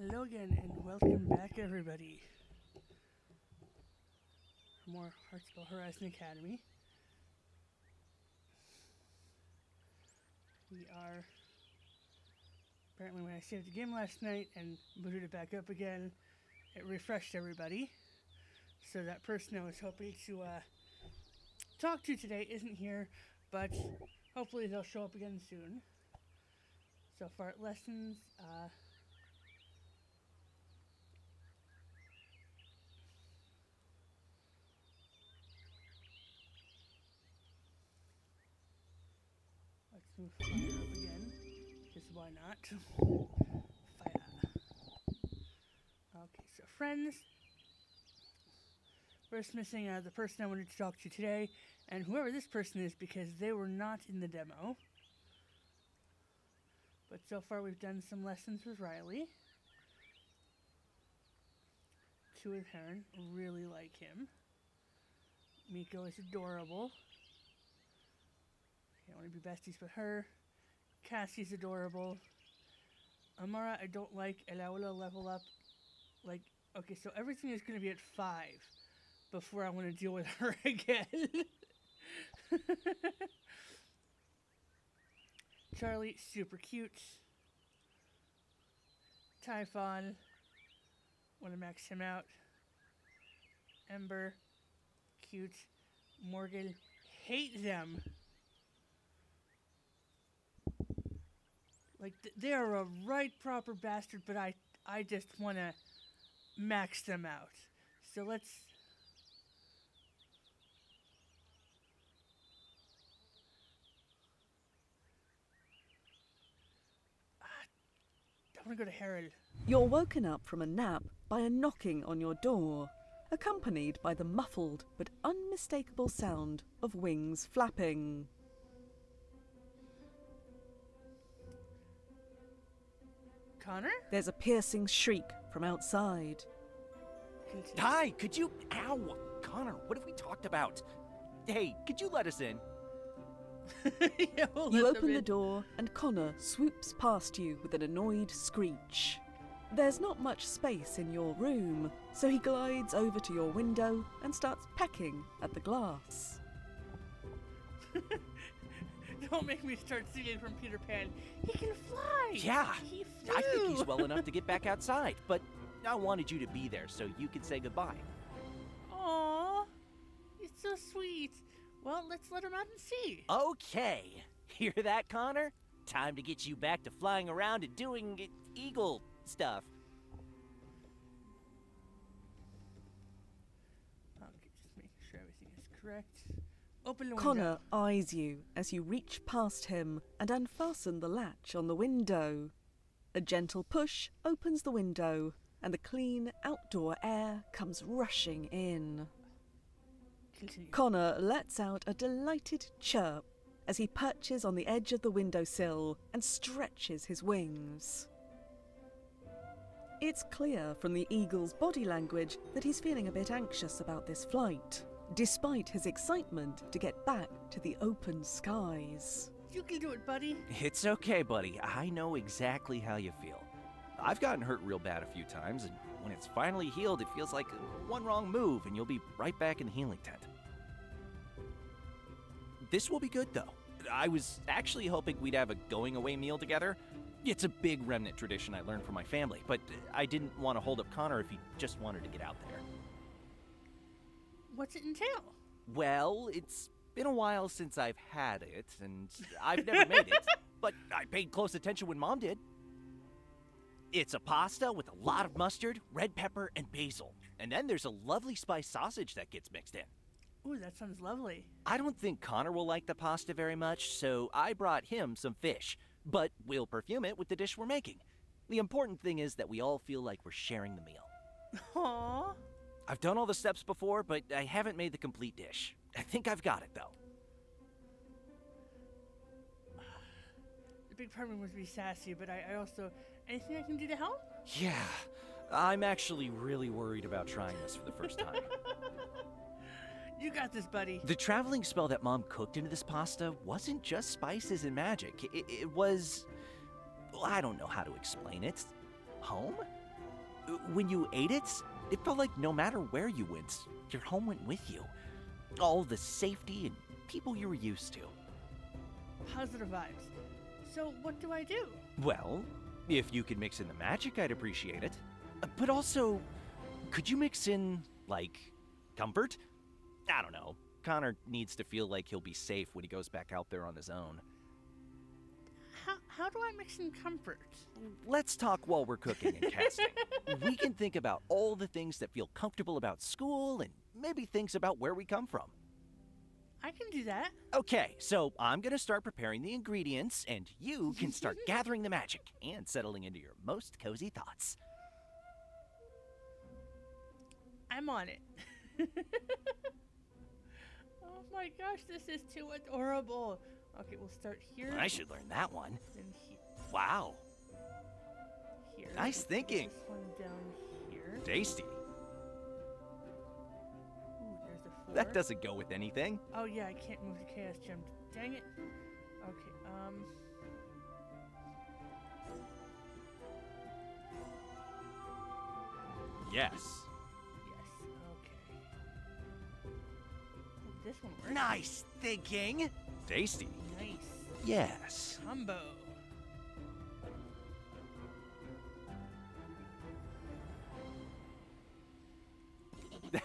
Hello again, and welcome back, everybody. For more Heartspell Horizon Academy. We are... Apparently when I saved the game last night and booted it back up again, it refreshed everybody. So that person I was hoping to talk to today isn't here, but hopefully they'll show up again soon. So for lessons, let's move fire up again, because why not? Fire. Okay, so friends. First missing the person I wanted to talk to today, and whoever this person is, because they were not in the demo. But so far we've done some lessons with Riley. 2 with Heron, really like him. Miko is adorable. Okay, I want to be besties with her. Cassie's adorable. Amara I don't like, and I will level up. Like, okay, so everything is going to be at 5 before I want to deal with her again. Charlie, super cute. Typhon, want to max him out. Ember, cute. Morgan, hate them. Like, they are a right proper bastard, but I just want to max them out. So let's... I want to go to Herod. You're woken up from a nap by a knocking on your door, accompanied by the muffled but unmistakable sound of wings flapping. Connor? There's a piercing shriek from outside. Hi, could you... Ow! Connor, what have we talked about? Hey, could you let us in? Yeah, we'll You let them open the in. door and Connor swoops past you with an annoyed screech. There's not much space in your room, so he glides over to your window and starts pecking at the glass. Don't make me start singing from Peter Pan. He can fly! Yeah, He flew! I think he's well enough to get back outside, but I wanted you to be there so you could say goodbye. Aww, it's so sweet. Well, let's let him out and see. Okay, hear that, Connor? Time to get you back to flying around and doing eagle stuff. Okay, just making sure everything is correct. Open the window. Connor eyes you as you reach past him and unfasten the latch on the window. A gentle push opens the window, and the clean outdoor air comes rushing in. Continue. Connor lets out a delighted chirp as he perches on the edge of the windowsill and stretches his wings. It's clear from the eagle's body language that he's feeling a bit anxious about this flight, despite his excitement to get back to the open skies. You can do it, buddy. It's okay, buddy. I know exactly how you feel. I've gotten hurt real bad a few times, and when it's finally healed, it feels like one wrong move, and you'll be right back in the healing tent. This will be good, though. I was actually hoping we'd have a going-away meal together. It's a big remnant tradition I learned from my family, but I didn't want to hold up Connor if he just wanted to get out there. What's it entail? Well, it's been a while since I've had it, and I've never made it, but I paid close attention when Mom did. It's a pasta with a lot of mustard, red pepper, and basil. And then there's a lovely spiced sausage that gets mixed in. Ooh, that sounds lovely. I don't think Connor will like the pasta very much, so I brought him some fish. But we'll perfume it with the dish we're making. The important thing is that we all feel like we're sharing the meal. Aww. I've done all the steps before, but I haven't made the complete dish. I think I've got it, though. The big part of me was to be sassy, but I also... Anything I can do to help? Yeah, I'm actually really worried about trying this for the first time. You got this, buddy. The traveling spell that Mom cooked into this pasta wasn't just spices and magic. It was... Well, I don't know how to explain it. Home? When you ate it, it felt like no matter where you went, your home went with you. All the safety and people you were used to. Positive vibes. So what do I do? Well, if you could mix in the magic, I'd appreciate it. But also, could you mix in, like, comfort? I don't know. Connor needs to feel like he'll be safe when he goes back out there on his own. How do I mix in comfort? Let's talk while we're cooking and casting. We can think about all the things that feel comfortable about school and maybe things about where we come from. I can do that. Okay, so I'm gonna start preparing the ingredients, and you can start gathering the magic and settling into your most cozy thoughts. I'm on it. Oh my gosh, this is too adorable. Okay, we'll start here. I should learn that one. Then here. Wow, Here. nice thinking. This one down here. Tasty. Ooh, there's a 4. That doesn't go with anything. Oh yeah, I can't move the chaos gem. Dang it. Okay, Yes. yes, okay. Ooh, this one works. Nice thinking. Tasty. Nice. Yes. Combo.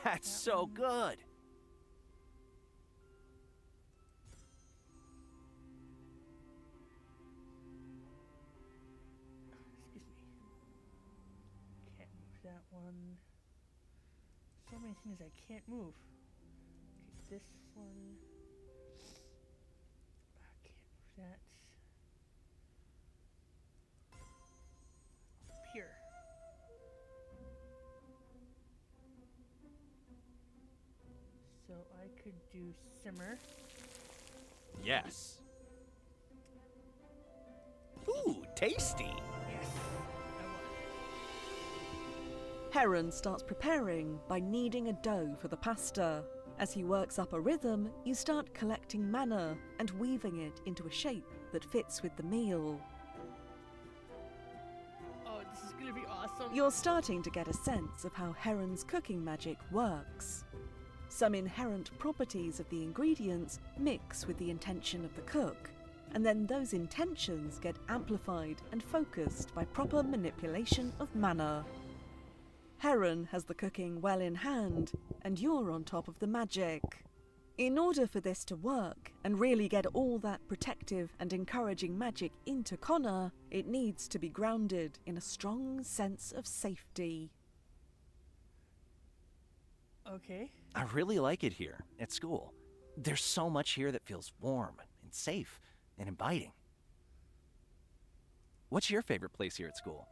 That's so good. Excuse me. Can't move that one. So many things I can't move. Okay, this one. I can't move that. Up here. So I could do simmer. Yes. Ooh, tasty. Yes. I won. Heron starts preparing by kneading a dough for the pasta. As he works up a rhythm, you start collecting mana and weaving it into a shape that fits with the meal. Oh, this is gonna be awesome. You're starting to get a sense of how Heron's cooking magic works. Some inherent properties of the ingredients mix with the intention of the cook, and then those intentions get amplified and focused by proper manipulation of mana. Heron has the cooking well in hand, and you're on top of the magic. In order for this to work and really get all that protective and encouraging magic into Connor, it needs to be grounded in a strong sense of safety. Okay. I really like it here at school. There's so much here that feels warm and safe and inviting. What's your favorite place here at school?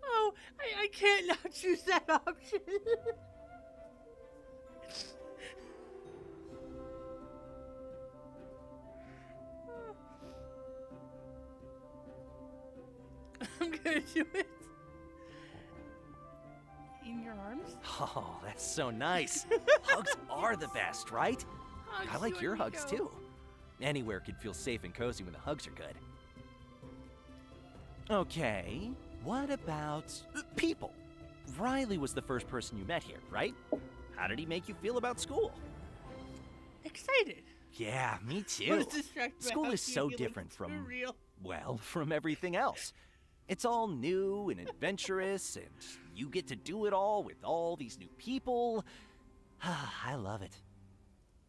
Oh, I can't now choose that option. I'm gonna do it. In your arms? Oh, that's so nice. Hugs are the best, right? Hugs, I like you your and me hugs go. too. Anywhere can feel safe and cozy when the hugs are good. Okay, what about people? Riley was the first person you met here, right? How did he make you feel about school? Excited. Yeah, me I too. was distracted by School how is cute so he looked. different It's from, real. well, from everything else. It's all new and adventurous, and you get to do it all with all these new people. I love it.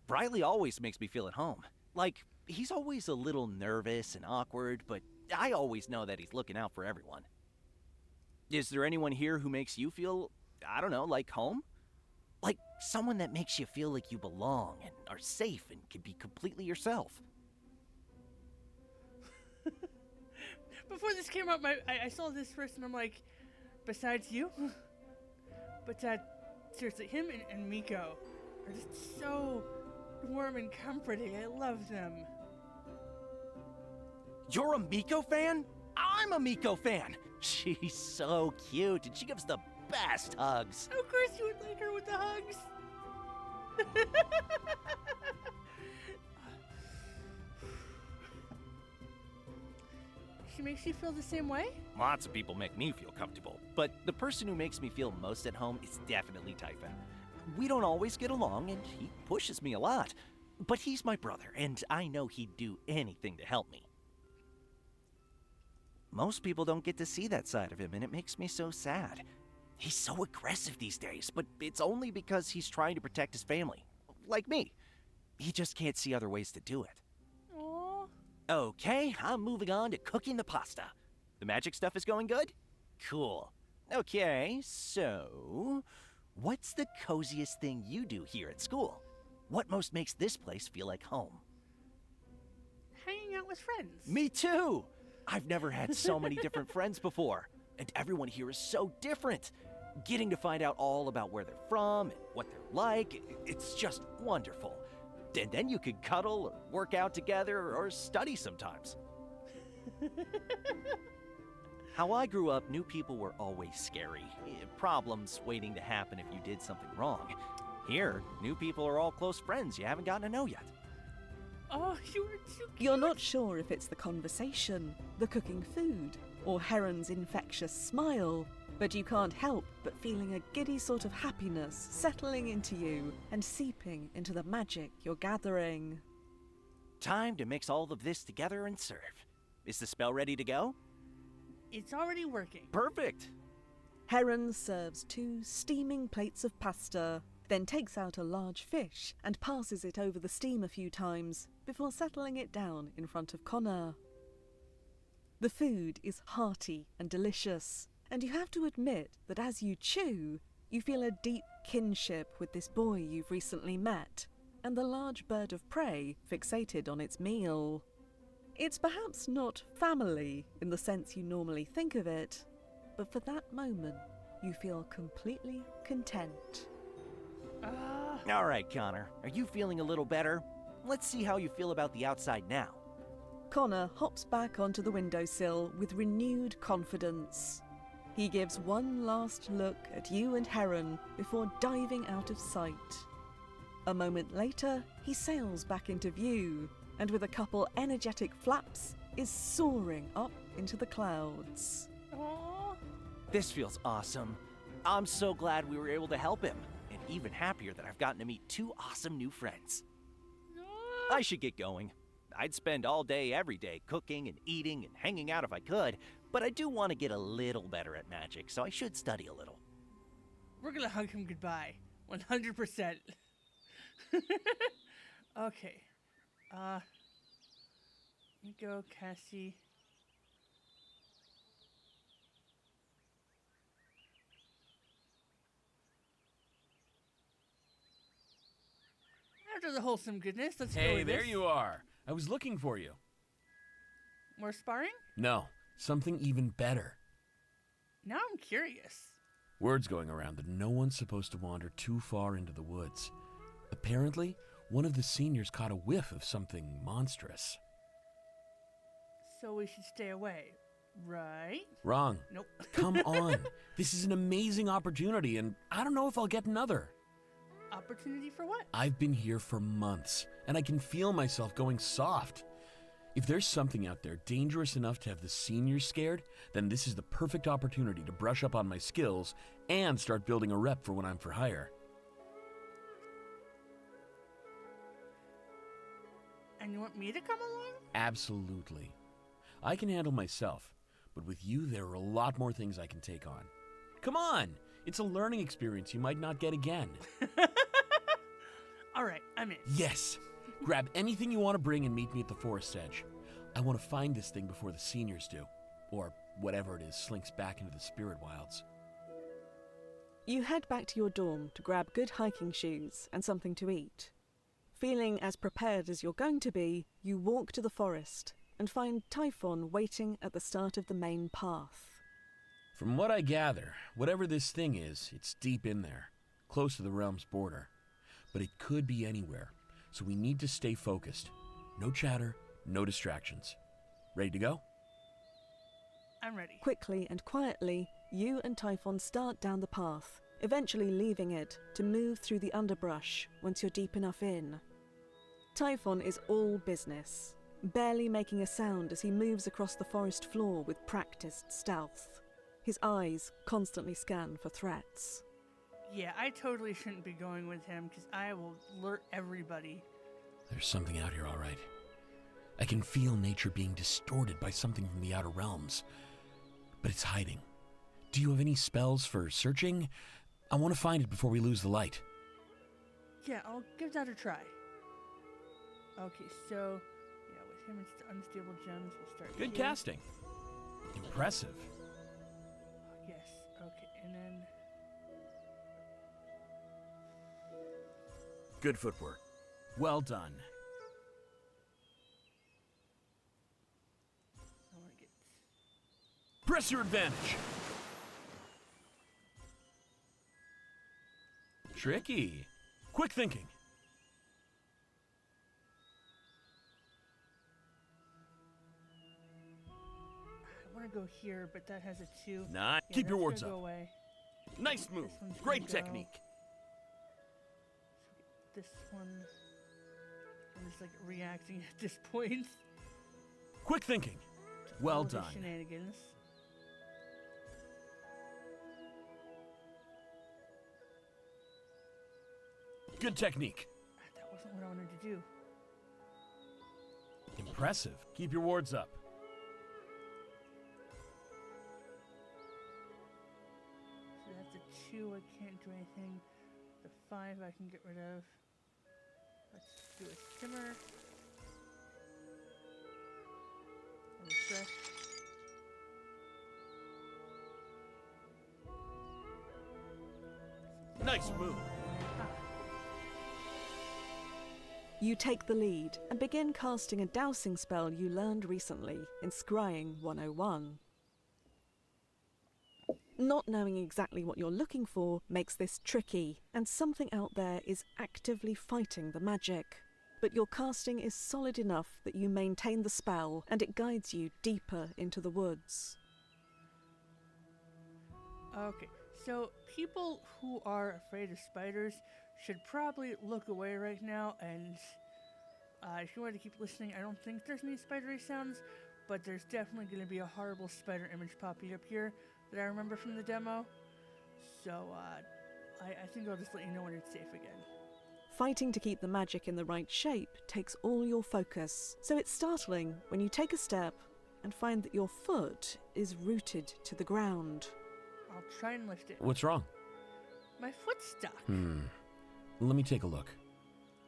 Riley always makes me feel at home. Like, he's always a little nervous and awkward, but I always know that he's looking out for everyone. Is there anyone here who makes you feel, I don't know, like home? Like someone that makes you feel like you belong and are safe and can be completely yourself? Before this came out, I saw this person. I'm like, besides you, but seriously, him and Miko are just so warm and comforting. I love them. You're a Miko fan? I'm a Miko fan. She's so cute, and she gives the best hugs. Of course, you would like her with the hugs. She makes you feel the same way? Lots of people make me feel comfortable, but the person who makes me feel most at home is definitely Typhon. We don't always get along, and he pushes me a lot. But he's my brother, and I know he'd do anything to help me. Most people don't get to see that side of him, and it makes me so sad. He's so aggressive these days, but it's only because he's trying to protect his family. Like me. He just can't see other ways to do it. Aww. Okay, I'm moving on to cooking the pasta. The magic stuff is going good? Cool. Okay, so... what's the coziest thing you do here at school? What most makes this place feel like home? Hanging out with friends. Me too! I've never had so many different friends before, and everyone here is so different. Getting to find out all about where they're from and what they're like, it's just wonderful. And then you could cuddle or work out together or study sometimes. How I grew up, new people were always scary. Problems waiting to happen if you did something wrong. Here, new people are all close friends you haven't gotten to know yet. Oh, you were too cute. You're not sure if it's the conversation, the cooking food, or Heron's infectious smile, but you can't help but feeling a giddy sort of happiness settling into you and seeping into the magic you're gathering. Time to mix all of this together and serve. Is the spell ready to go? It's already working. Perfect! Heron serves 2 steaming plates of pasta, then takes out a large fish and passes it over the steam a few times before settling it down in front of Connor. The food is hearty and delicious, and you have to admit that as you chew, you feel a deep kinship with this boy you've recently met, and the large bird of prey fixated on its meal. It's perhaps not family in the sense you normally think of it, but for that moment, you feel completely content. All right, Connor, are you feeling a little better? Let's see how you feel about the outside now. Connor hops back onto the windowsill with renewed confidence. He gives one last look at you and Heron before diving out of sight. A moment later, he sails back into view, and with a couple energetic flaps, is soaring up into the clouds. Aww. This feels awesome. I'm so glad we were able to help him, and even happier that I've gotten to meet 2 awesome new friends. I should get going. I'd spend all day, every day, cooking and eating and hanging out if I could, but I do want to get a little better at magic, so I should study a little. We're gonna hug him goodbye. 100%. Okay. Here we go, Cassie. After the wholesome goodness, let's go Hey, with there this. you are. I was looking for you. More sparring? No, something even better. Now I'm curious. Word's going around that no one's supposed to wander too far into the woods. Apparently, one of the seniors caught a whiff of something monstrous. So we should stay away, right? Wrong. Nope. Come on. This is an amazing opportunity, and I don't know if I'll get another. Opportunity for what? I've been here for months, and I can feel myself going soft. If there's something out there dangerous enough to have the seniors scared, then this is the perfect opportunity to brush up on my skills and start building a rep for when I'm for hire. And you want me to come along? Absolutely. I can handle myself, but with you there are a lot more things I can take on. Come on! It's a learning experience you might not get again. All right, I'm in. Yes! Grab anything you want to bring and meet me at the forest edge. I want to find this thing before the seniors do. Or whatever it is slinks back into the spirit wilds. You head back to your dorm to grab good hiking shoes and something to eat. Feeling as prepared as you're going to be, you walk to the forest and find Typhon waiting at the start of the main path. From what I gather, whatever this thing is, it's deep in there, close to the realm's border. But it could be anywhere, so we need to stay focused. No chatter, no distractions. Ready to go? I'm ready. Quickly and quietly, you and Typhon start down the path, eventually leaving it to move through the underbrush once you're deep enough in. Typhon is all business. barely making a sound as he moves across the forest floor with practiced stealth. His eyes constantly scan for threats. Yeah, I totally shouldn't be going with him because I will alert everybody. There's something out here, all right. I can feel nature being distorted by something from the outer realms. But it's hiding. Do you have any spells for searching? I want to find it before we lose the light. Yeah, I'll give that a try. Okay, so, yeah, with him it's the unstable gems. We'll start Good here. casting. Impressive. Yes, okay, and then... Good footwork. Well done. I want to get... Press your advantage. Tricky. Quick thinking. I want to go here, but that has a 2. Nice. Yeah, Keep your that's words gonna up. Go away. Nice move. This one's Great gonna go. technique. This one... I'm just, like, reacting at this point. Quick thinking. to Well all the done. Shenanigans. Good technique. That wasn't what I wanted to do. Impressive. Keep your wards up. So that's a 2, I can't do anything. The 5 I can get rid of. Let's do a simmer. A refresh. Nice move. You take the lead and begin casting a dowsing spell you learned recently in Scrying 101. Not knowing exactly what you're looking for makes this tricky, and something out there is actively fighting the magic. But your casting is solid enough that you maintain the spell, and it guides you deeper into the woods. Okay, so people who are afraid of spiders should probably look away right now, and if you want to keep listening, I don't think there's any spidery sounds, but there's definitely going to be a horrible spider image popping up here that I remember from the demo. So I think I'll just let you know when it's safe again. Fighting to keep the magic in the right shape takes all your focus, so it's startling when you take a step and find that your foot is rooted to the ground. I'll try and lift it. What's wrong? My foot's stuck. Let me take a look.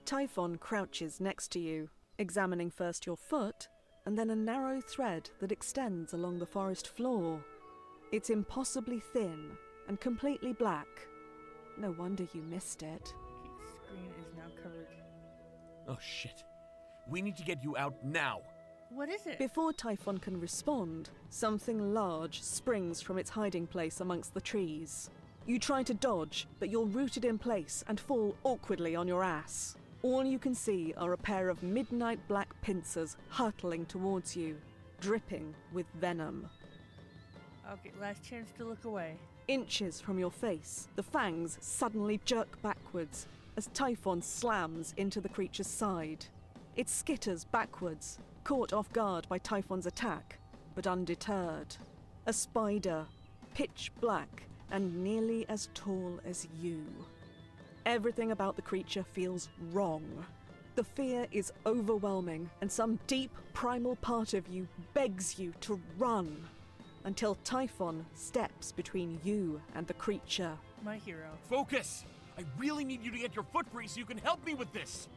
Typhon crouches next to you, examining first your foot and then a narrow thread that extends along the forest floor. It's impossibly thin and completely black. No wonder you missed it. Okay, screen is now covered. Oh, shit. We need to get you out now. What is it? Before Typhon can respond, something large springs from its hiding place amongst the trees. You try to dodge, but you're rooted in place and fall awkwardly on your ass. All you can see are a pair of midnight black pincers hurtling towards you, dripping with venom. Okay, last chance to look away. Inches from your face, the fangs suddenly jerk backwards as Typhon slams into the creature's side. It skitters backwards, caught off guard by Typhon's attack, but undeterred. A spider, pitch black and nearly as tall as you. Everything about the creature feels wrong. The fear is overwhelming, and some deep primal part of you begs you to run, until Typhon steps between you and the creature. My hero. Focus! I really need you to get your foot free so you can help me with this.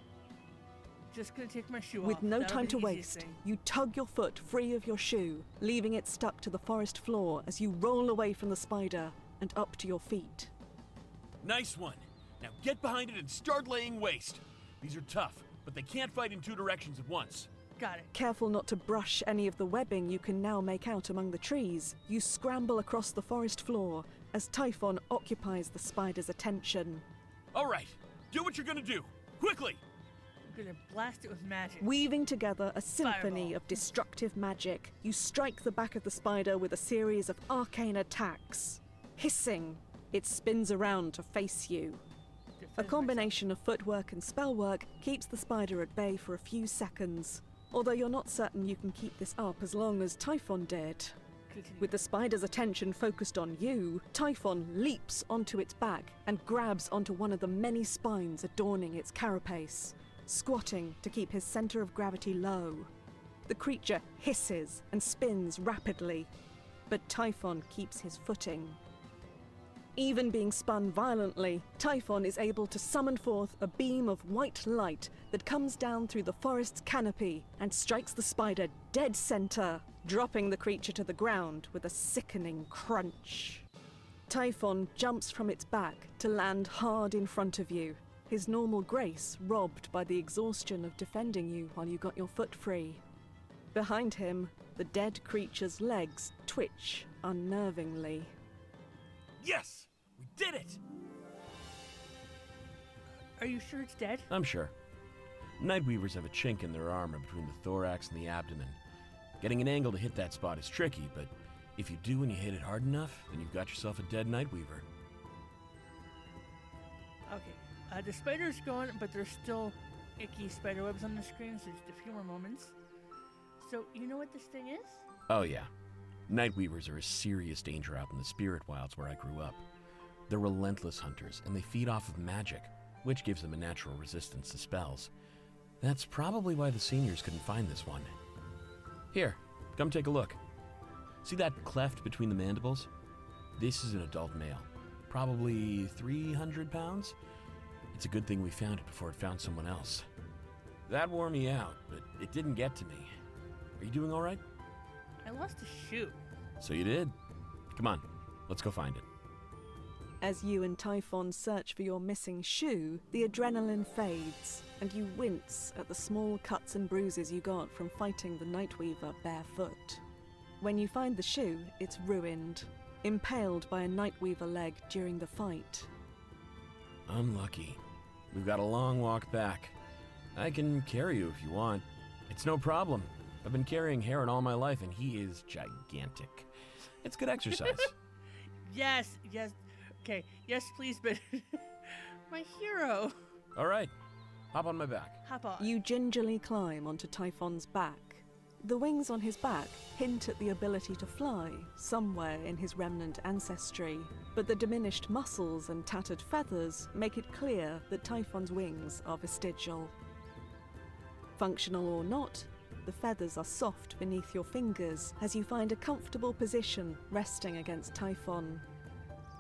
Just gonna take my shoe off. With no That'll time be to the easiest waste, thing. you tug your foot free of your shoe, leaving it stuck to the forest floor as you roll away from the spider and up to your feet. Nice one. Now get behind it and start laying waste. These are tough, but they can't fight in two directions at once. Got it. Careful not to brush any of the webbing you can now make out among the trees, you scramble across the forest floor as Typhon occupies the spider's attention. All right, do what you're gonna do. Quickly! I'm gonna blast it with magic. Weaving together a symphony Fireball. of destructive magic, you strike the back of the spider with a series of arcane attacks. Hissing, it spins around to face you. A Defend combination of footwork and spellwork keeps the spider at bay for a few seconds, although you're not certain you can keep this up as long as Typhon did. Continue. With the spider's attention focused on you, Typhon leaps onto its back and grabs onto one of the many spines adorning its carapace, squatting to keep his center of gravity low. The creature hisses and spins rapidly, but Typhon keeps his footing. Even being spun violently, Typhon is able to summon forth a beam of white light that comes down through the forest's canopy and strikes the spider dead center, dropping the creature to the ground with a sickening crunch. Typhon jumps from its back to land hard in front of you, his normal grace robbed by the exhaustion of defending you while you got your foot free. Behind him, the dead creature's legs twitch unnervingly. Yes! We did it! Are you sure it's dead? I'm sure. Nightweavers have a chink in their armor between the thorax and the abdomen. Getting an angle to hit that spot is tricky, but if you do and you hit it hard enough, then you've got yourself a dead Nightweaver. Okay. The spider's gone, but there's still icky spider webs on the screen, so just a few more moments. So, you know what this thing is? Oh yeah. Nightweavers are a serious danger out in the spirit wilds where I grew up. They're relentless hunters, and they feed off of magic, which gives them a natural resistance to spells. That's probably why the seniors couldn't find this one. Here, come take a look. See that cleft between the mandibles? This is an adult male, probably 300 pounds. It's a good thing we found it before it found someone else. That wore me out, but it didn't get to me. Are you doing all right? I lost a shoe. So you did. Come on, let's go find it. As you and Typhon search for your missing shoe, the adrenaline fades, and you wince at the small cuts and bruises you got from fighting the Nightweaver barefoot. When you find the shoe, it's ruined, impaled by a Nightweaver leg during the fight. Unlucky. We've got a long walk back. I can carry you if you want. It's no problem. I've been carrying Heron all my life, and he is gigantic. It's good exercise. Yes. Okay, yes, please, but my hero. All right, hop on my back. Hop on. You gingerly climb onto Typhon's back. The wings on his back hint at the ability to fly somewhere in his remnant ancestry, but the diminished muscles and tattered feathers make it clear that Typhon's wings are vestigial. Functional or not, the feathers are soft beneath your fingers as you find a comfortable position resting against Typhon.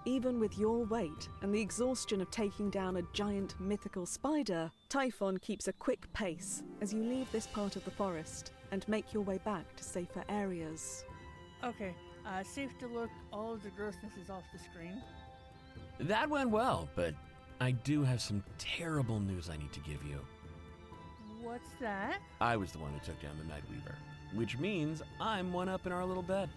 Even with your weight and the exhaustion of taking down a giant mythical spider, Typhon keeps a quick pace as you leave this part of the forest and make your way back to safer areas. Okay, safe to look. All of the grossness is off the screen. That went well, but I do have some terrible news I need to give you. What's that? I was the one who took down the Nightweaver, which means I'm one up in our little bed.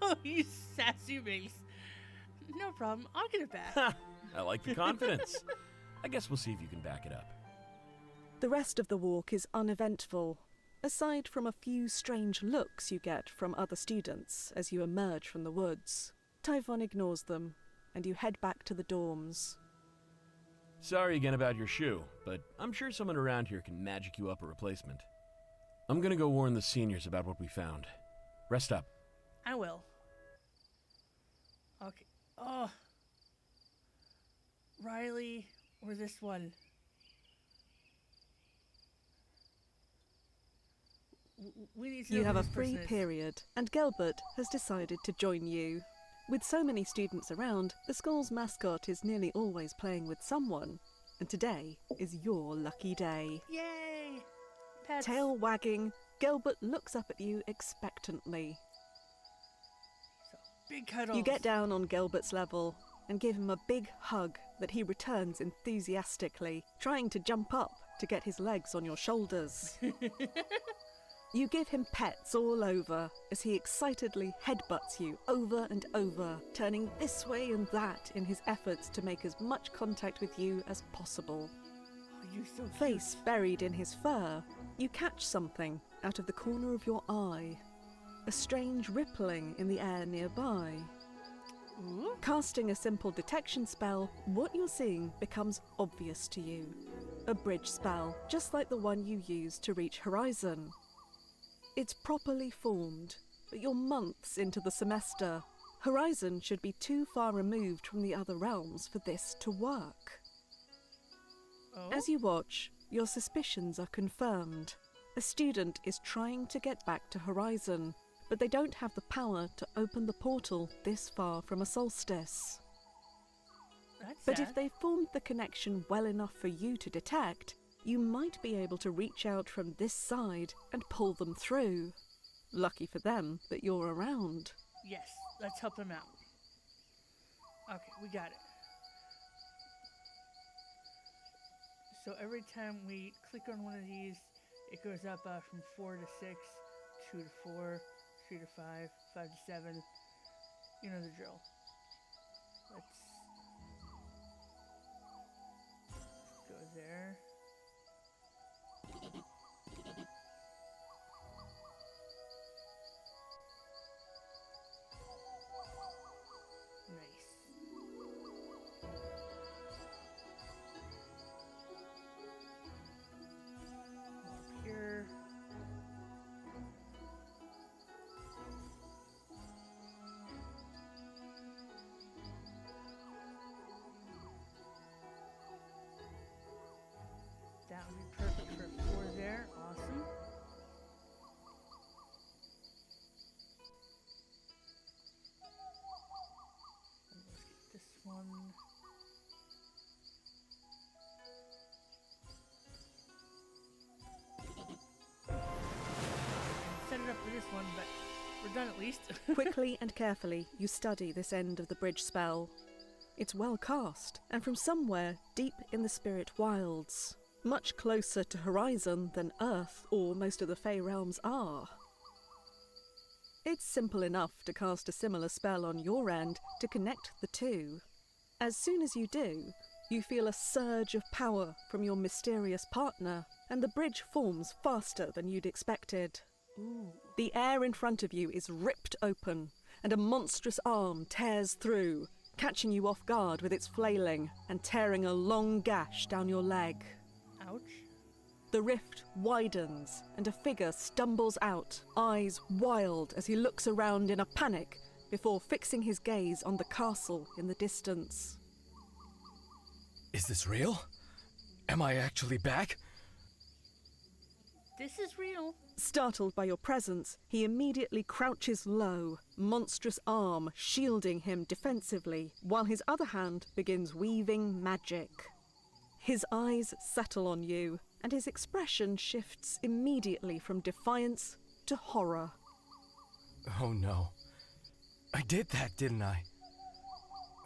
Oh, you sassy face. No problem. I'll get it back. Ha! I like the confidence. I guess we'll see if you can back it up. The rest of the walk is uneventful, aside from a few strange looks you get from other students as you emerge from the woods. Typhon ignores them, and you head back to the dorms. Sorry again about your shoe, but I'm sure someone around here can magic you up a replacement. I'm gonna go warn the seniors about what we found. Rest up. I will. Okay. Oh. Riley, or this one. We need to know You who have a this free person is. period, and Gelbert has decided to join you. With so many students around, the school's mascot is nearly always playing with someone, and today is your lucky day. Yay! Pets. Tail wagging, Gelbert looks up at you expectantly. So, big cuddles. You get down on Gelbert's level and give him a big hug that he returns enthusiastically, trying to jump up to get his legs on your shoulders. You give him pets all over as he excitedly headbutts you over and over, turning this way and that in his efforts to make as much contact with you as possible. Oh, you're so cute. Face buried in his fur, you catch something out of the corner of your eye. A strange rippling in the air nearby. Ooh. Casting a simple detection spell, what you're seeing becomes obvious to you. A bridge spell, just like the one you used to reach Horizon. It's properly formed, but you're months into the semester. Horizon should be too far removed from the other realms for this to work. Oh? As you watch, your suspicions are confirmed. A student is trying to get back to Horizon, but they don't have the power to open the portal this far from a solstice. That's But sad. if they formed the connection well enough for you to detect, you might be able to reach out from this side and pull them through. Lucky for them that you're around. Yes, let's help them out. Okay, we got it. So every time we click on one of these, it goes up from 4 to 6, 2 to 4, 3 to 5, 5 to 7. You know the drill. Let's go there. Nice. Up here. That would be perfect for 4 there. Awesome. And let's get this one. Set it up for this one, but we're done at least. Quickly and carefully, you study this end of the bridge spell. It's well cast, and from somewhere deep in the spirit wilds, much closer to Horizon than Earth or most of the Fey realms are. It's simple enough to cast a similar spell on your end to connect the two. As soon as you do, you feel a surge of power from your mysterious partner, and the bridge forms faster than you'd expected. Ooh. The air in front of you is ripped open, and a monstrous arm tears through, catching you off guard with its flailing and tearing a long gash down your leg. Ouch. The rift widens, and a figure stumbles out, eyes wild as he looks around in a panic before fixing his gaze on the castle in the distance. Is this real? Am I actually back? This is real. Startled by your presence, he immediately crouches low, monstrous arm shielding him defensively, while his other hand begins weaving magic. His eyes settle on you, and his expression shifts immediately from defiance to horror. Oh no. I did that, didn't I?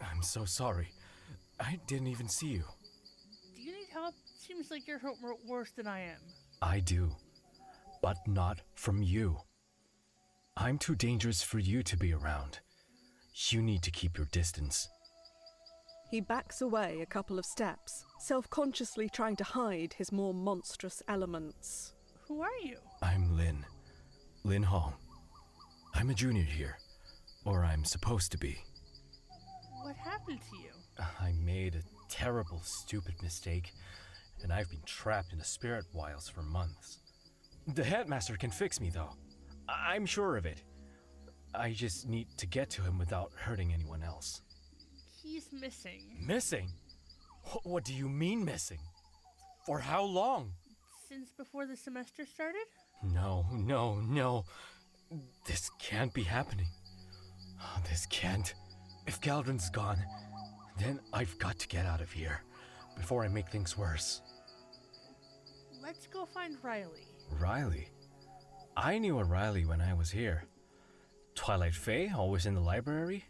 I'm so sorry. I didn't even see you. Do you need help? Seems like you're hurt worse than I am. I do. But not from you. I'm too dangerous for you to be around. You need to keep your distance. He backs away a couple of steps, self-consciously trying to hide his more monstrous elements. Who are you? I'm Lin. Lin Hong. I'm a junior here. Or I'm supposed to be. What happened to you? I made a terrible, stupid mistake, and I've been trapped in the spirit wilds for months. The headmaster can fix me, though. I'm sure of it. I just need to get to him without hurting anyone else. He's missing. Missing? What do you mean missing? For how long? Since before the semester started? No. This can't be happening. This can't. If Galdrin's gone, then I've got to get out of here before I make things worse. Let's go find Riley. Riley? I knew a Riley when I was here. Twilight Fae, always in the library?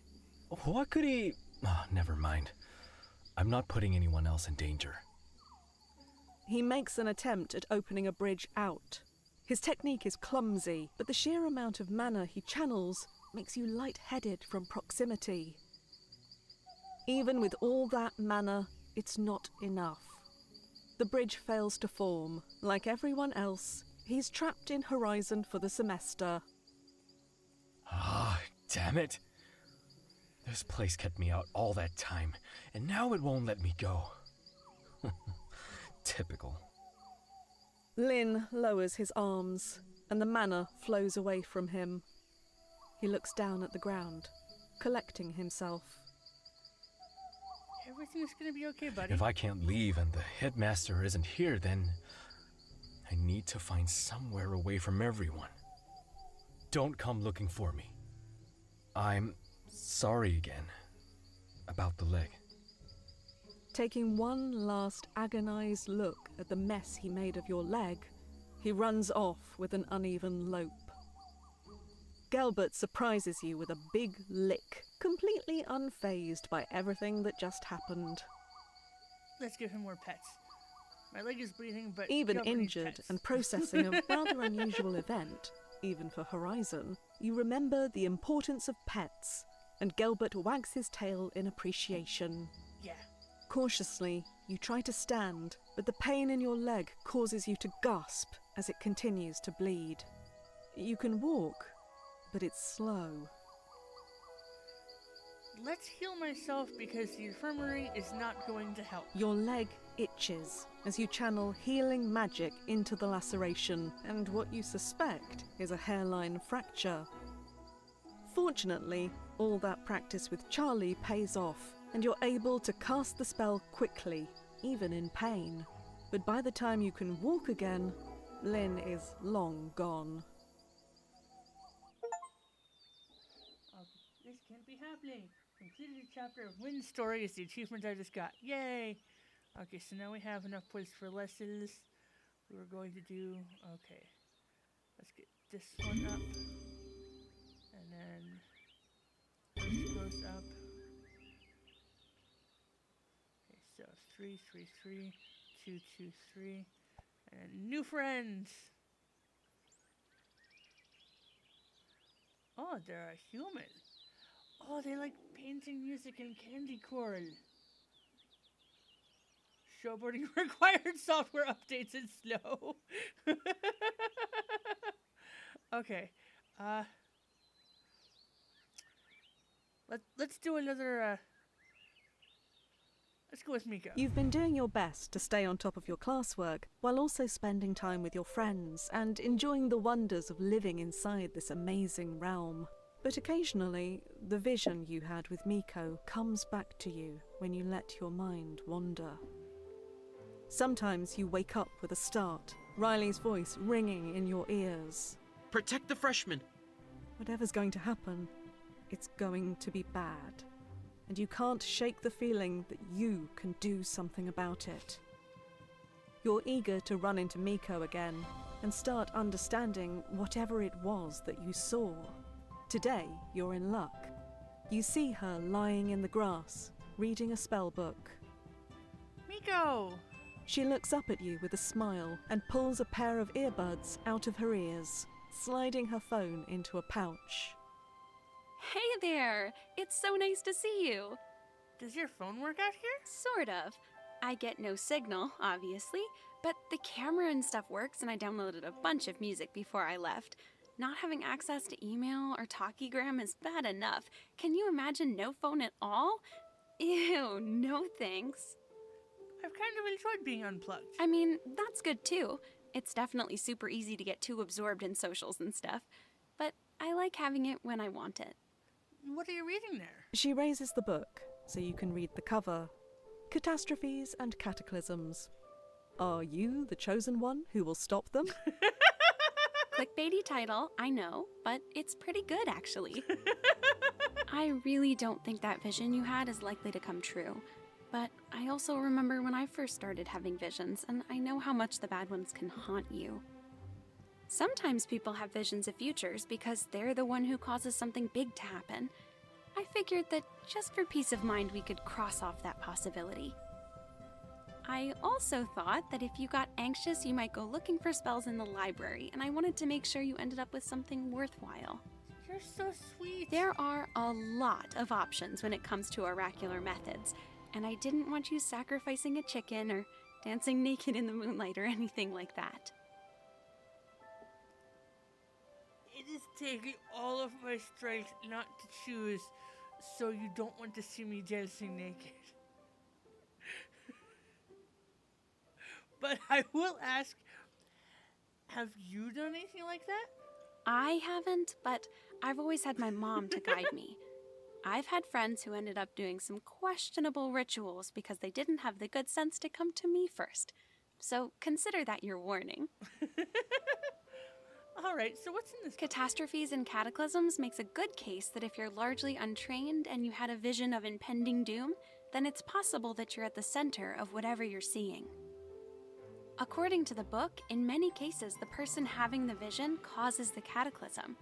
What could he... never mind. I'm not putting anyone else in danger. He makes an attempt at opening a bridge out. His technique is clumsy, but the sheer amount of mana he channels makes you lightheaded from proximity. Even with all that mana, it's not enough. The bridge fails to form. Like everyone else, he's trapped in Horizon for the semester. Damn it. This place kept me out all that time, and now it won't let me go. Typical. Lin lowers his arms, and the mana flows away from him. He looks down at the ground, collecting himself. Everything's gonna be okay, buddy. If I can't leave and the headmaster isn't here, then I need to find somewhere away from everyone. Don't come looking for me. I'm sorry again about the leg. Taking one last agonized look at the mess he made of your leg, he runs off with an uneven lope. Gelbert surprises you with a big lick, completely unfazed by everything that just happened. Let's give him more pets. My leg is bleeding, but Even Gilbert needs injured pets. and processing a rather unusual event, even for Horizon, you remember the importance of pets, and Gelbert wags his tail in appreciation. Yeah. Cautiously, you try to stand, but the pain in your leg causes you to gasp as it continues to bleed. You can walk, but it's slow. Let's heal myself because the infirmary is not going to help. Your leg itches as you channel healing magic into the laceration, and what you suspect is a hairline fracture. Fortunately, all that practice with Charlie pays off, and you're able to cast the spell quickly, even in pain. But by the time you can walk again, Lin is long gone. This can't be happening. Completed a chapter of Wynn's story is the achievement I just got. Yay! Okay, so now we have enough points for lessons. We're going to do... Okay. Let's get this one up. And then this goes up. Okay, so 3, 3, 3, 2, 2, 3. And new friends! Oh, they're a human. Oh, they like painting, music, and candy corn. Showboating required software updates and slow. Okay. Let's do another. Let's go with Miko. You've been doing your best to stay on top of your classwork, while also spending time with your friends and enjoying the wonders of living inside this amazing realm. But occasionally, the vision you had with Miko comes back to you when you let your mind wander. Sometimes you wake up with a start, Riley's voice ringing in your ears. Protect the freshmen. Whatever's going to happen, it's going to be bad. And you can't shake the feeling that you can do something about it. You're eager to run into Miko again and start understanding whatever it was that you saw. Today, you're in luck. You see her lying in the grass, reading a spell book. Miko! She looks up at you with a smile and pulls a pair of earbuds out of her ears, sliding her phone into a pouch. Hey there! It's so nice to see you. Does your phone work out here? Sort of. I get no signal, obviously, but the camera and stuff works, and I downloaded a bunch of music before I left. Not having access to email or Talkiegram is bad enough. Can you imagine no phone at all? Ew, no thanks. I've kind of enjoyed being unplugged. I mean, that's good too. It's definitely super easy to get too absorbed in socials and stuff, but I like having it when I want it. What are you reading there? She raises the book so you can read the cover. Catastrophes and Cataclysms. Are you the chosen one who will stop them? Clickbaity title, I know, but it's pretty good actually. I really don't think that vision you had is likely to come true. But I also remember when I first started having visions, and I know how much the bad ones can haunt you. Sometimes people have visions of futures because they're the one who causes something big to happen. I figured that just for peace of mind we could cross off that possibility. I also thought that if you got anxious you might go looking for spells in the library, and I wanted to make sure you ended up with something worthwhile. You're so sweet. There are a lot of options when it comes to oracular methods, and I didn't want you sacrificing a chicken or dancing naked in the moonlight or anything like that. It is taking all of my strength not to choose, so you don't want to see me dancing naked. But I will ask, have you done anything like that? I haven't, but I've always had my mom to guide me. I've had friends who ended up doing some questionable rituals because they didn't have the good sense to come to me first. So consider that your warning. All right, so what's in this book? Catastrophes and cataclysms makes a good case that if you're largely untrained and you had a vision of impending doom, then it's possible that you're at the center of whatever you're seeing. According to the book, in many cases, the person having the vision causes the cataclysm.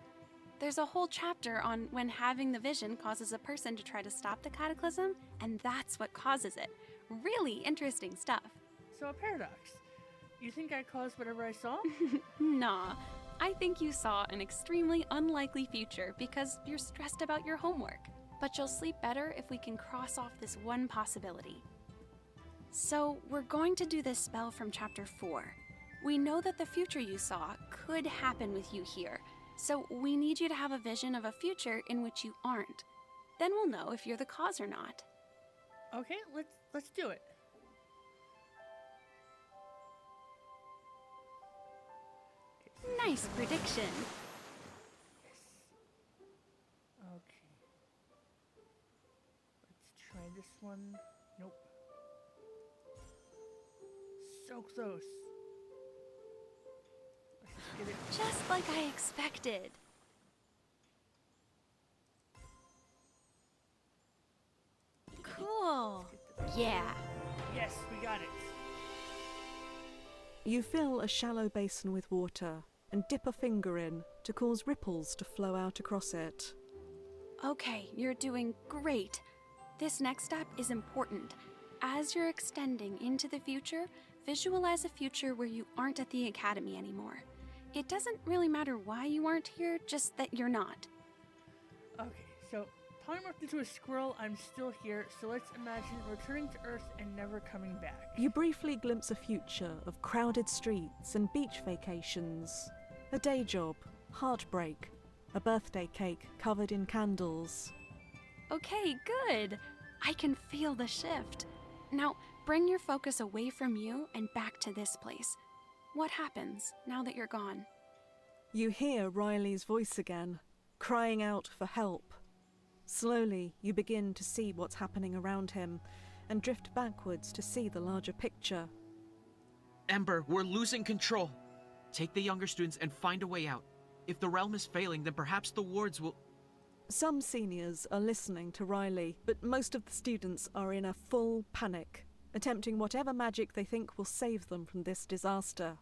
There's a whole chapter on when having the vision causes a person to try to stop the cataclysm, and that's what causes it. Really interesting stuff. So a paradox. You think I caused whatever I saw? Nah, I think you saw an extremely unlikely future because you're stressed about your homework. But you'll sleep better if we can cross off this one possibility. So, we're going to do this spell from chapter 4. We know that the future you saw could happen with you here, so we need you to have a vision of a future in which you aren't. Then we'll know if you're the cause or not. Okay, let's do it. Nice prediction. Okay. Let's try this one. Nope. So close. Let's just get it. Just like I expected. Cool. Yeah. Yes, we got it. You fill a shallow basin with water and dip a finger in to cause ripples to flow out across it. Okay, you're doing great. This next step is important. As you're extending into the future, visualize a future where you aren't at the academy anymore. It doesn't really matter why you aren't here, just that you're not. Okay, so polymorphed into a squirrel, I'm still here, so let's imagine returning to Earth and never coming back. You briefly glimpse a future of crowded streets and beach vacations, a day job, heartbreak, a birthday cake covered in candles. Okay, good. I can feel the shift. Now, bring your focus away from you and back to this place. What happens now that you're gone? You hear Riley's voice again, crying out for help. Slowly, you begin to see what's happening around him and drift backwards to see the larger picture. Ember, we're losing control. Take the younger students and find a way out. If the realm is failing, then perhaps the wards will... Some seniors are listening to Riley, but most of the students are in a full panic, attempting whatever magic they think will save them from this disaster.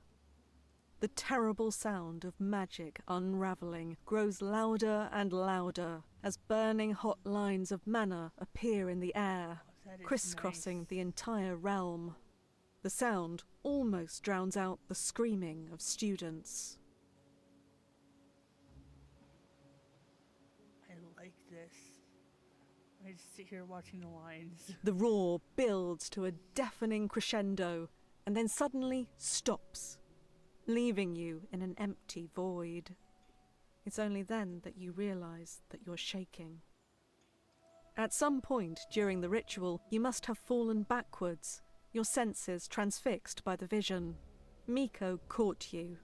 The terrible sound of magic unraveling grows louder and louder as burning hot lines of mana appear in the air, That is crisscrossing nice. the entire realm. The sound almost drowns out the screaming of students. I like this. I just sit here watching the lines. The roar builds to a deafening crescendo and then suddenly stops, leaving you in an empty void. It's only then that you realize that you're shaking. At some point during the ritual, you must have fallen backwards, your senses transfixed by the vision. Miko caught you,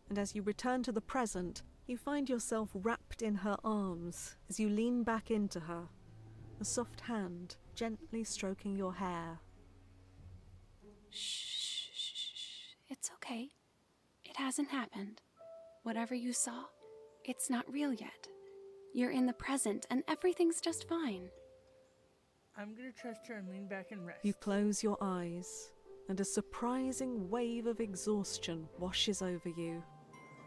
and as you return to the present, you find yourself wrapped in her arms as you lean back into her, a soft hand gently stroking your hair. Shh. It's okay. It hasn't happened. Whatever you saw, it's not real yet. You're in the present and everything's just fine. I'm gonna trust her and lean back and rest. You close your eyes, and a surprising wave of exhaustion washes over you.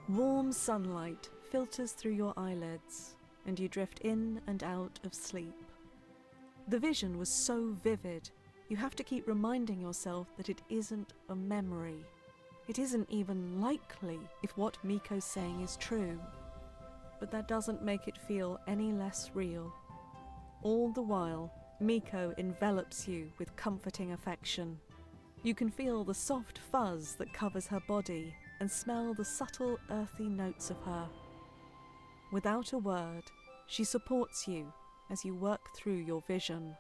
Warm sunlight filters through your eyelids, and you drift in and out of sleep. The vision was so vivid, you have to keep reminding yourself that it isn't a memory. It isn't even likely if what Miko's saying is true. But that doesn't make it feel any less real. All the while, Miko envelops you with comforting affection. You can feel the soft fuzz that covers her body and smell the subtle earthy notes of her. Without a word, she supports you as you work through your vision.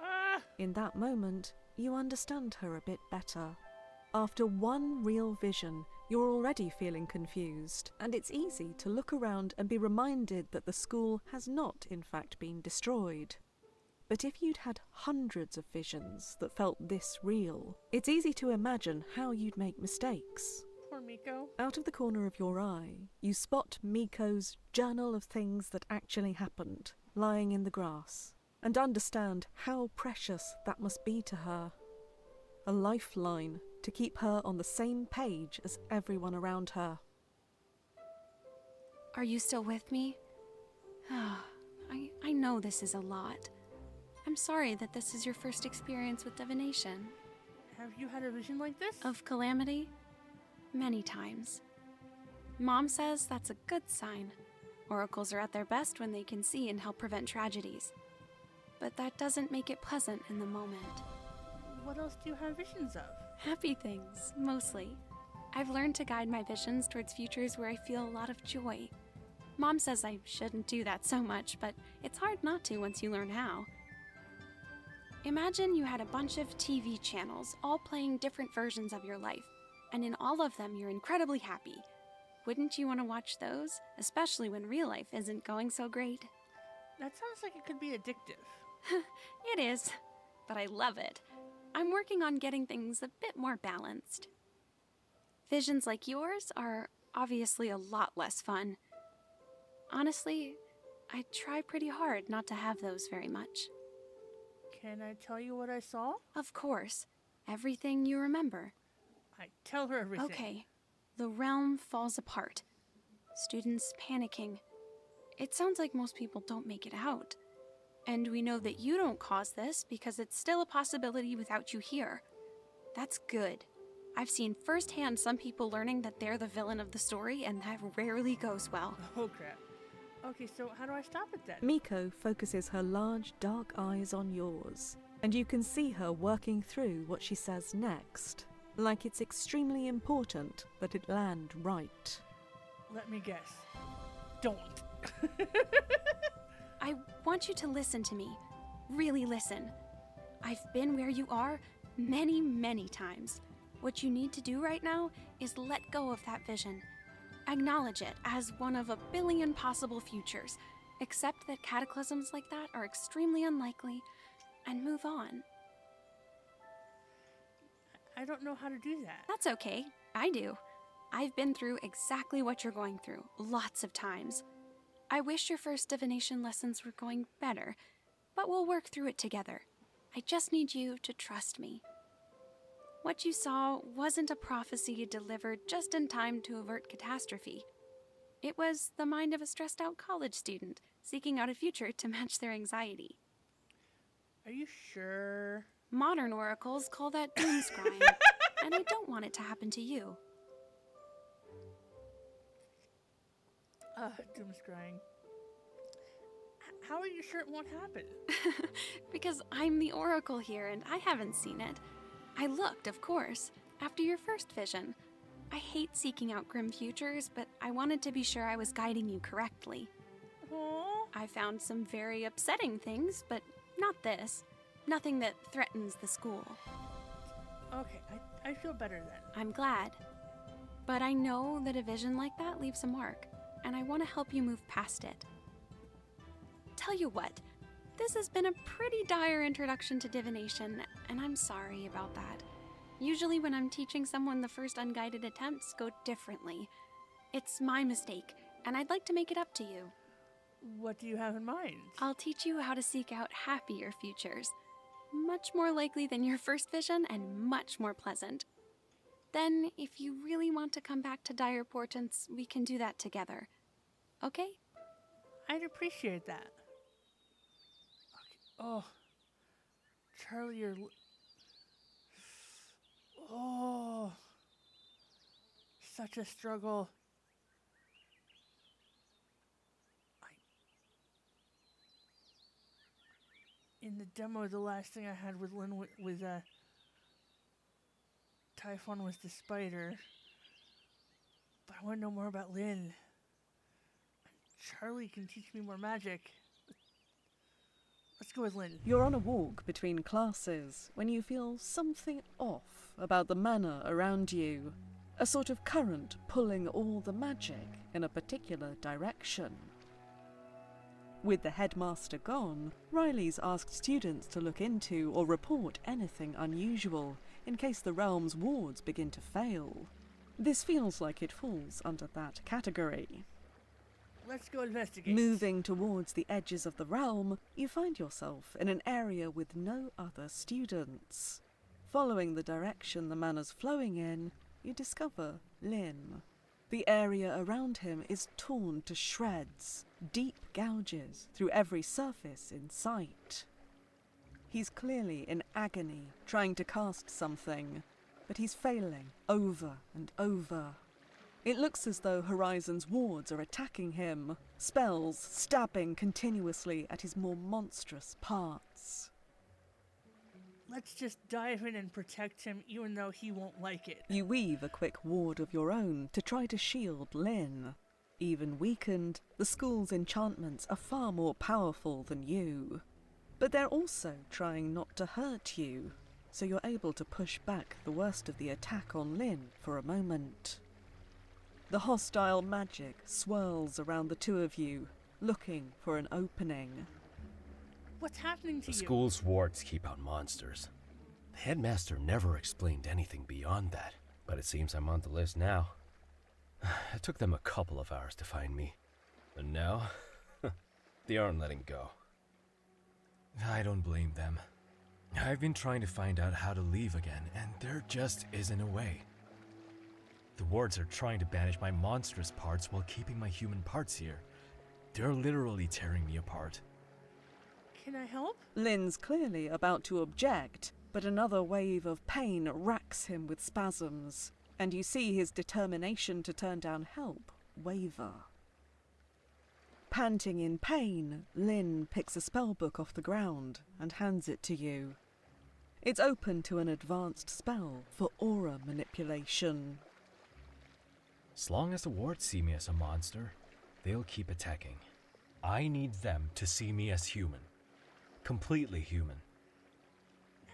Ah! In that moment, you understand her a bit better. After one real vision, you're already feeling confused, and it's easy to look around and be reminded that the school has not, in fact, been destroyed. But if you'd had hundreds of visions that felt this real, it's easy to imagine how you'd make mistakes. Poor Miko. Out of the corner of your eye, you spot Miko's journal of things that actually happened, lying in the grass, and understand how precious that must be to her. A lifeline to keep her on the same page as everyone around her. Are you still with me? I know this is a lot. I'm sorry that this is your first experience with divination. Have you had a vision like this? Of calamity? Many times. Mom says that's a good sign. Oracles are at their best when they can see and help prevent tragedies. But that doesn't make it pleasant in the moment. What else do you have visions of? Happy things, mostly. I've learned to guide my visions towards futures where I feel a lot of joy. Mom says I shouldn't do that so much, but it's hard not to once you learn how. Imagine you had a bunch of TV channels all playing different versions of your life, and in all of them you're incredibly happy. Wouldn't you want to watch those, especially when real life isn't going so great? That sounds like it could be addictive. It is, but I love it. I'm working on getting things a bit more balanced. Visions like yours are obviously a lot less fun. Honestly, I try pretty hard not to have those very much. Can I tell you what I saw? Of course, everything you remember. I tell her everything. Okay, the realm falls apart. Students panicking. It sounds like most people don't make it out. And we know that you don't cause this because it's still a possibility without you here. That's good. I've seen firsthand some people learning that they're the villain of the story, and that rarely goes well. Oh crap. Okay, so how do I stop it then? Miko focuses her large, dark eyes on yours, and you can see her working through what she says next, like it's extremely important that it land right. Let me guess. Don't. I want you to listen to me. Really listen. I've been where you are many, many times. What you need to do right now is let go of that vision. Acknowledge it as one of a billion possible futures. Accept that cataclysms like that are extremely unlikely, and move on. I don't know how to do that. That's okay. I do. I've been through exactly what you're going through, lots of times. I wish your first divination lessons were going better, but we'll work through it together. I just need you to trust me. What you saw wasn't a prophecy delivered just in time to avert catastrophe. It was the mind of a stressed-out college student seeking out a future to match their anxiety. Are you sure? Modern oracles call that doomscrying, and I don't want it to happen to you. Doomscrying. How are you sure it won't happen? Because I'm the oracle here and I haven't seen it. I looked, of course, after your first vision. I hate seeking out grim futures, but I wanted to be sure I was guiding you correctly. Aww. I found some very upsetting things, but not this. Nothing that threatens the school. Okay, I feel better then. I'm glad. But I know that a vision like that leaves a mark, and I want to help you move past it. Tell you what, this has been a pretty dire introduction to divination, and I'm sorry about that. Usually when I'm teaching someone, the first unguided attempts go differently. It's my mistake, and I'd like to make it up to you. What do you have in mind? I'll teach you how to seek out happier futures. Much more likely than your first vision and much more pleasant. Then, if you really want to come back to dire portents, we can do that together. Okay? I'd appreciate that. Okay. Oh. Charlie, you're... Oh. Such a struggle. In the demo, the last thing I had with Lynn with Typhon was the spider. But I want to know more about Lynn. Charlie can teach me more magic. Let's go with Lynn. You're on a walk between classes when you feel something off. about the manor around you, a sort of current pulling all the magic in a particular direction. With the headmaster gone, Riley's asked students to look into or report anything unusual in case the realm's wards begin to fail. This feels like it falls under that category. Let's go investigate. Moving towards the edges of the realm, you find yourself in an area with no other students. Following the direction the manor's flowing in, you discover Lynn. The area around him is torn to shreds, deep gouges through every surface in sight. He's clearly in agony, trying to cast something, but he's failing over and over. It looks as though Horizon's wards are attacking him, spells stabbing continuously at his more monstrous parts. Let's just dive in and protect him, even though he won't like it. You weave a quick ward of your own to try to shield Lynn. Even weakened, the school's enchantments are far more powerful than you. But they're also trying not to hurt you, so you're able to push back the worst of the attack on Lynn for a moment. The hostile magic swirls around the two of you, looking for an opening. What's happening to The you? school's wards keep out monsters. The headmaster never explained anything beyond that, but it seems I'm on the list now. It took them a couple of hours to find me, and now they aren't letting go. I don't blame them. I've been trying to find out how to leave again, and there just isn't a way. The wards are trying to banish my monstrous parts while keeping my human parts here. They're literally tearing me apart. Can I help? Lynn's clearly about to object, but another wave of pain racks him with spasms, and you see his determination to turn down help waver. Panting in pain, Lynn picks a spellbook off the ground and hands it to you. It's open to an advanced spell for aura manipulation. As long as the wards see me as a monster, they'll keep attacking. I need them to see me as human. Completely human.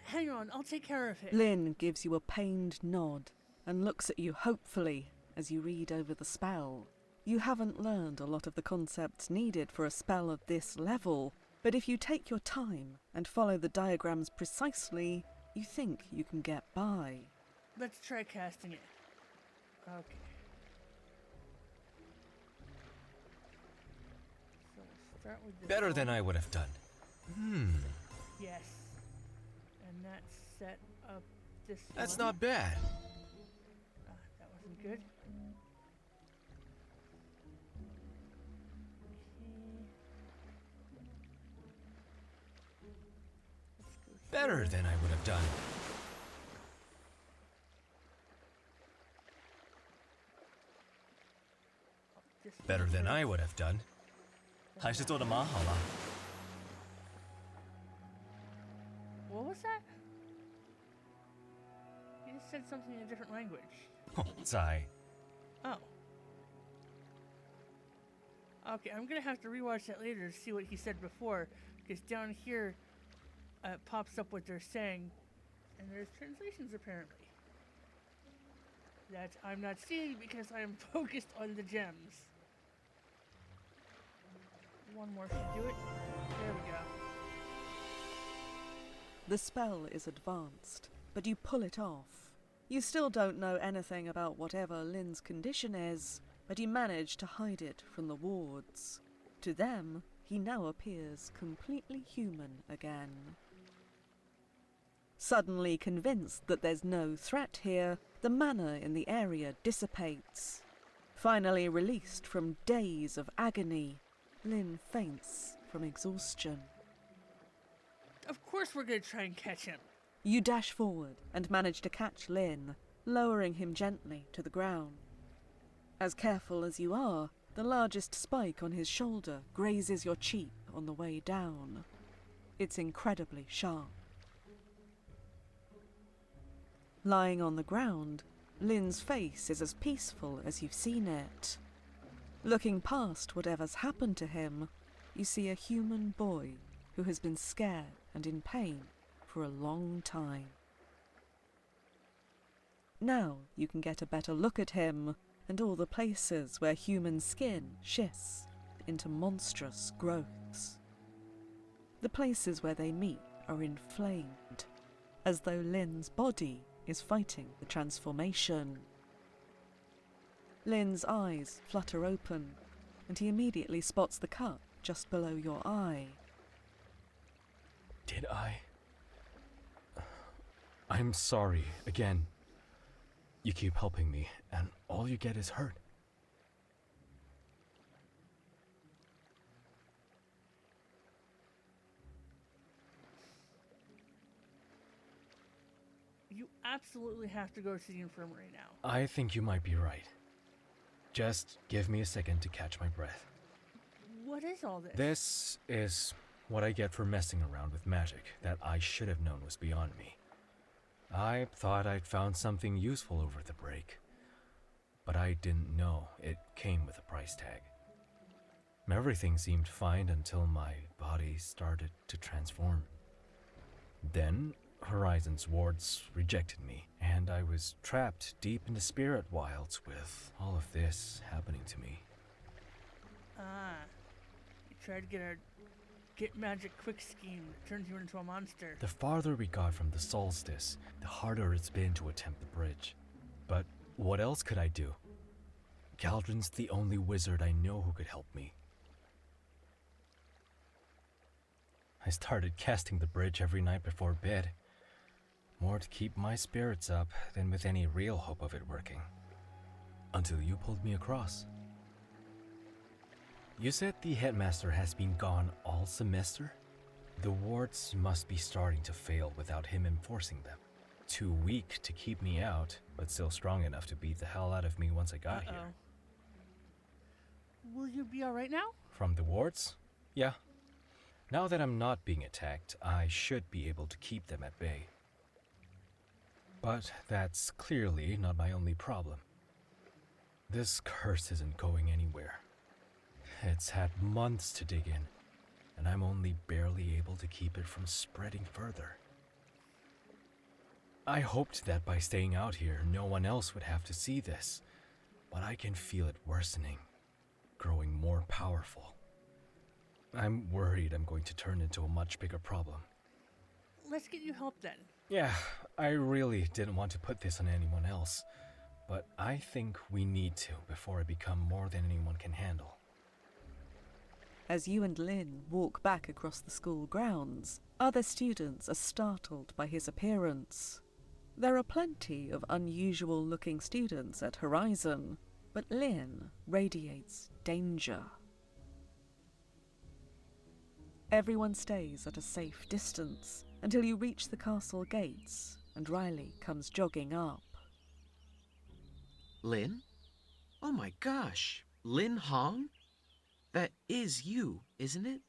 Hang on, I'll take care of it. Lynn gives you a pained nod and looks at you hopefully as you read over the spell. You haven't learned a lot of the concepts needed for a spell of this level, but if you take your time and follow the diagrams precisely, you think you can get by. Let's try casting it. Okay. So we'll start with this Better one. than I would have done. Yes. And that set up this That's one. not bad. That wasn't good. Better than I would have done. Better than I would have done. 还是做得蛮好啦。 What was that? You just said something in a different language. 在 Oh. Okay, I'm gonna have to rewatch that later to see what he said before, because down here it pops up what they're saying, and there's translations apparently that I'm not seeing because I am focused on the gems. One more should do it. There we go. The spell is advanced, but you pull it off. You still don't know anything about whatever Lynn's condition is, but you manage to hide it from the wards. To them, he now appears completely human again. Suddenly convinced that there's no threat here, the mana in the area dissipates. Finally released from days of agony, Lynn faints from exhaustion. Of course we're gonna try and catch him. You dash forward and manage to catch Lynn, lowering him gently to the ground. As careful as you are, the largest spike on his shoulder grazes your cheek on the way down. It's incredibly sharp. Lying on the ground, Lynn's face is as peaceful as you've seen it. Looking past whatever's happened to him, you see a human boy who has been scared and in pain for a long time. Now you can get a better look at him and all the places where human skin schists into monstrous growths. The places where they meet are inflamed, as though Lynn's body is fighting the transformation. Lynn's eyes flutter open, and he immediately spots the cut just below your eye. Did I? I'm sorry, again. You keep helping me, and all you get is hurt. You absolutely have to go to the infirmary now. I think you might be right. Just give me a second to catch my breath. What is all this? This is what I get for messing around with magic that I should have known was beyond me. I thought I'd found something useful over the break, but I didn't know it came with a price tag. Everything seemed fine until my body started to transform. Then Horizon's wards rejected me, and I was trapped deep in the spirit wilds with all of this happening to me. You tried to get a get magic quick scheme that turns you into a monster. The farther we got from the solstice, the harder it's been to attempt the bridge. But what else could I do? Galdrin's the only wizard I know who could help me. I started casting the bridge every night before bed. More to keep my spirits up than with any real hope of it working. Until you pulled me across. You said the headmaster has been gone all semester? The wards must be starting to fail without him enforcing them. Too weak to keep me out, but still strong enough to beat the hell out of me once I got here. Will you be alright now? From the wards? Yeah. Now that I'm not being attacked, I should be able to keep them at bay. But that's clearly not my only problem. This curse isn't going anywhere. It's had months to dig in, and I'm only barely able to keep it from spreading further. I hoped that by staying out here, no one else would have to see this, but I can feel it worsening, growing more powerful. I'm worried I'm going to turn into a much bigger problem. Let's get you help then. Yeah, I really didn't want to put this on anyone else, but I think we need to before I become more than anyone can handle. As you and Lynn walk back across the school grounds, other students are startled by his appearance. There are plenty of unusual-looking students at Horizon, but Lynn radiates danger. Everyone stays at a safe distance until you reach the castle gates and Riley comes jogging up. Lynn? Oh my gosh, Lynn Hong? That is you, isn't it?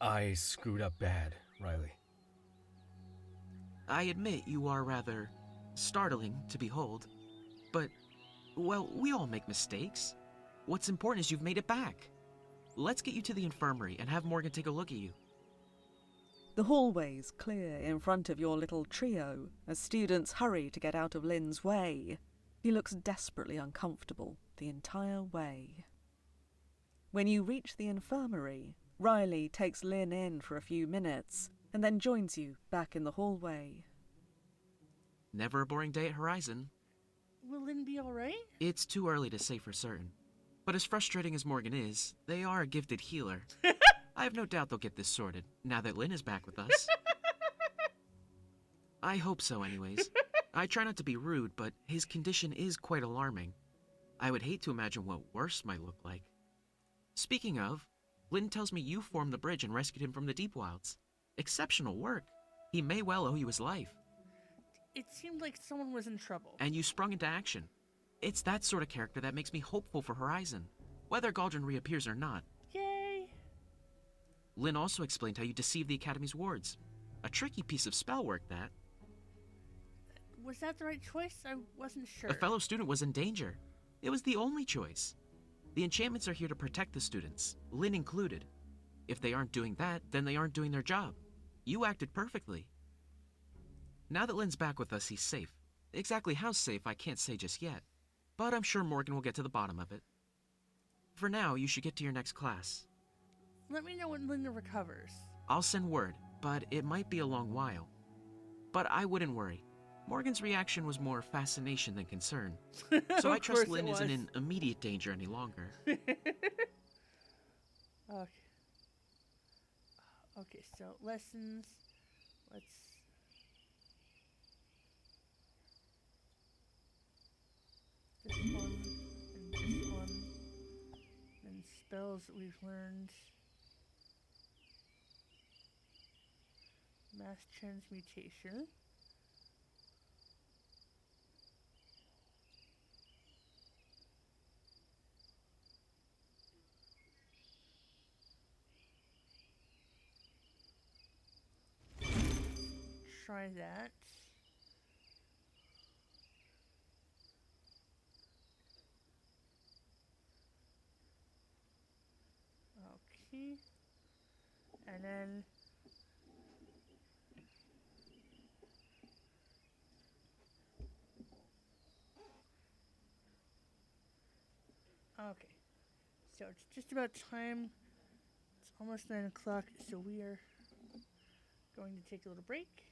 I screwed up bad, Riley. I admit you are rather startling to behold, but, well, we all make mistakes. What's important is you've made it back. Let's get you to the infirmary and have Morgan take a look at you. The hallways clear in front of your little trio as students hurry to get out of Lynn's way. He looks desperately uncomfortable the entire way. When you reach the infirmary, Riley takes Lynn in for a few minutes and then joins you back in the hallway. Never a boring day at Horizon. Will Lynn be alright? It's too early to say for certain. But as frustrating as Morgan is, they are a gifted healer. I have no doubt they'll get this sorted, now that Lynn is back with us. I hope so anyways. I try not to be rude, but his condition is quite alarming. I would hate to imagine what worse might look like. Speaking of, Lynn tells me you formed the bridge and rescued him from the deep wilds. Exceptional work. He may well owe you his life. It seemed like someone was in trouble. And you sprung into action. It's that sort of character that makes me hopeful for Horizon, whether Galdrin reappears or not. Yay! Lynn also explained how you deceived the Academy's wards. A tricky piece of spell work, that. Was that the right choice? I wasn't sure. A fellow student was in danger. It was the only choice. The enchantments are here to protect the students, Lynn included. If they aren't doing that, then they aren't doing their job. You acted perfectly. Now that Lynn's back with us, he's safe. Exactly how safe, I can't say just yet. But I'm sure Morgan will get to the bottom of it. For now, you should get to your next class. Let me know when Linda recovers. I'll send word, but it might be a long while. But I wouldn't worry. Morgan's reaction was more fascination than concern. So I Of trust course Lynn it isn't was. in immediate danger any longer. Okay. Okay, so lessons. Let's. This one, and this one. And spells that we've learned. Mass transmutation. Try that. Okay. And then okay. So it's just about time. It's almost 9 o'clock, so we are going to take a little break.